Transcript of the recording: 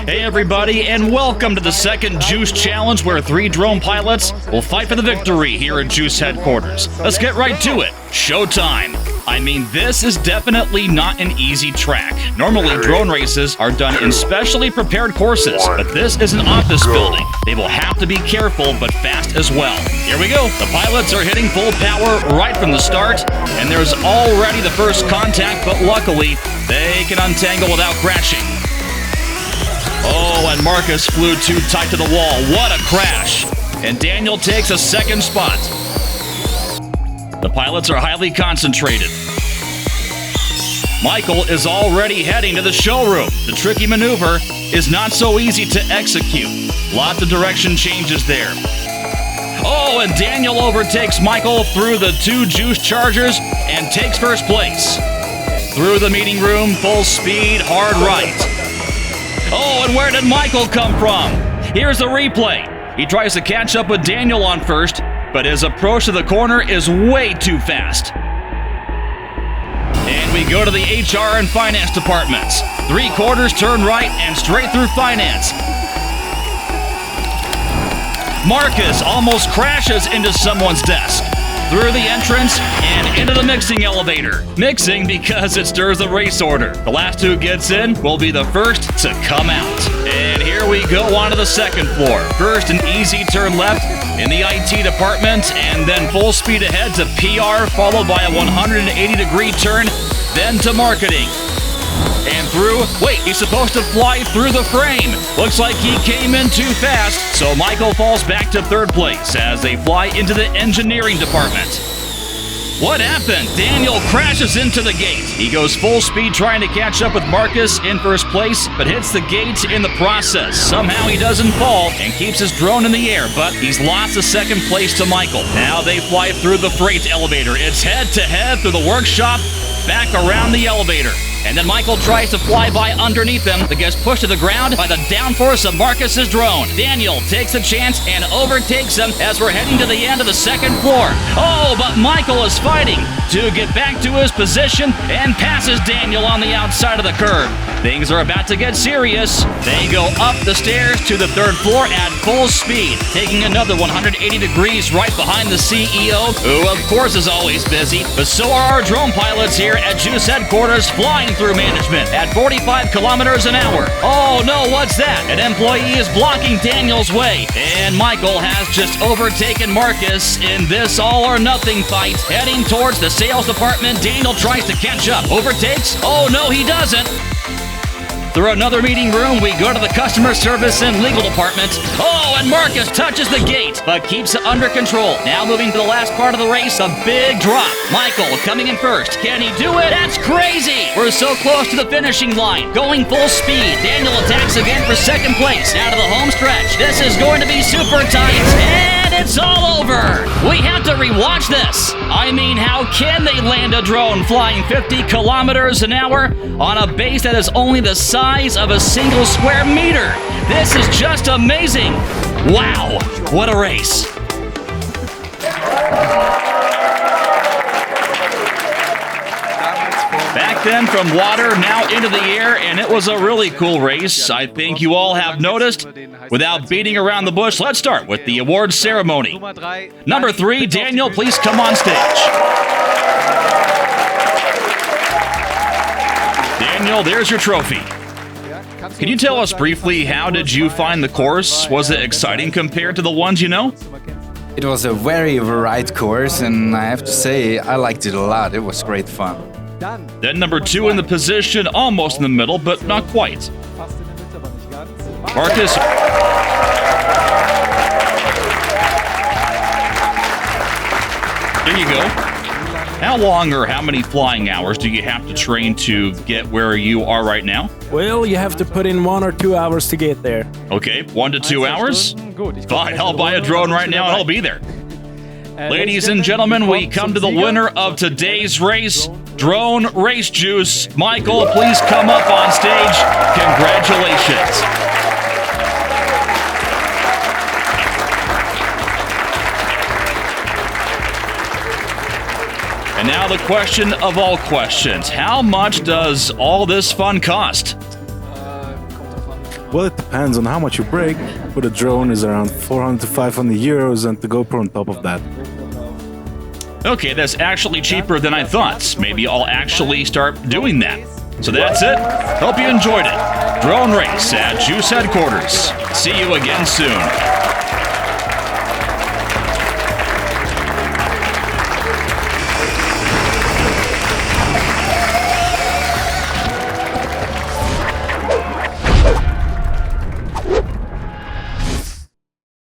Hey everybody, and welcome to the second Juice Challenge, where 3 drone pilots will fight for the victory here at Juice headquarters. Let's get right to it. Showtime! I mean, this is definitely not an easy track. Normally, drone races are done in specially prepared courses, but this is an office building. They will have to be careful, but fast as well. Here we go. The pilots are hitting full power right from the start, and there's already the first contact, but luckily, they can untangle without crashing. Oh, and Marcus flew too tight to the wall. What a crash! And Daniel takes a second spot. The pilots are highly concentrated. Michael is already heading to the showroom. The tricky maneuver is not so easy to execute. Lots of direction changes there. Oh, and Daniel overtakes Michael through the 2 Juice Chargers and takes first place. Through the meeting room, full speed, hard right. Oh, and where did Michael come from? Here's the replay. He tries to catch up with Daniel on first, but his approach to the corner is way too fast. And we go to the HR and finance departments. 3/4 turn right and straight through finance. Marcus almost crashes into someone's desk. Through the entrance and into the mixing elevator. Mixing because it stirs the race order. The last who gets in will be the first to come out. And here we go onto the second floor. First, an easy turn left in the IT department, and then full speed ahead to PR, followed by a 180-degree turn, then to marketing. And through, wait, he's supposed to fly through the frame. Looks like he came in too fast, so Michael falls back to third place as they fly into the engineering department. What happened? Daniel crashes into the gate. He goes full speed trying to catch up with Marcus in first place, but hits the gate in the process. Somehow he doesn't fall and keeps his drone in the air, but he's lost the second place to Michael. Now they fly through the freight elevator. It's head-to-head through the workshop, back around the elevator. And then Michael tries to fly by underneath him, but gets pushed to the ground by the downforce of Marcus's drone. Daniel takes a chance and overtakes him as we're heading to the end of the second floor. Oh, but Michael is fighting to get back to his position and passes Daniel on the outside of the curb. Things are about to get serious. They go up the stairs to the third floor at full speed, taking another 180 degrees right behind the CEO, who of course is always busy, but so are our drone pilots here at Juice headquarters, flying through management at 45 kilometers an hour. Oh no, what's that? An employee is blocking Daniel's way, and Michael has just overtaken Marcus in this all-or-nothing fight. Heading towards the sales department, Daniel tries to catch up. Overtakes? Oh no, he doesn't. Through another meeting room, we go to the customer service and legal department. Oh, and Marcus touches the gate, but keeps it under control. Now moving to the last part of the race, a big drop. Michael coming in first. Can he do it? That's crazy! We're so close to the finishing line. Going full speed. Daniel attacks again for second place. Now to the home stretch. This is going to be super tight. And it's all over! We have to rewatch this. I mean, how can they land a drone flying 50 kilometers an hour on a base that is only the size of a single square meter? This is just amazing. Wow, what a race. Back then from water, now into the air, and it was a really cool race. I think you all have noticed. Without beating around the bush, let's start with the awards ceremony. Number 3, Daniel, please come on stage. Daniel, there's your trophy. Can you tell us briefly, how did you find the course? Was it exciting compared to the ones you know? It was a very varied course, and I have to say, I liked it a lot. It was great fun. Then number 2 in the position, almost in the middle, but not quite. Marcus. There you go. How long or how many flying hours do you have to train to get where you are right now? Well, you have to put in 1 or 2 hours to get there. Okay, 1 to 2 hours? Fine, I'll buy a drone right now and I'll be there. Ladies and gentlemen, we come to the winner of today's race, Drone Race Juice. Michael, please come up on stage. Congratulations. And now the question of all questions. How much does all this fun cost? Well, it depends on how much you break, but a drone is around 400 to 500 euros and the GoPro on top of that. Okay, that's actually cheaper than I thought. Maybe I'll actually start doing that. So that's it. Hope you enjoyed it. Drone race at Juice headquarters. See you again soon.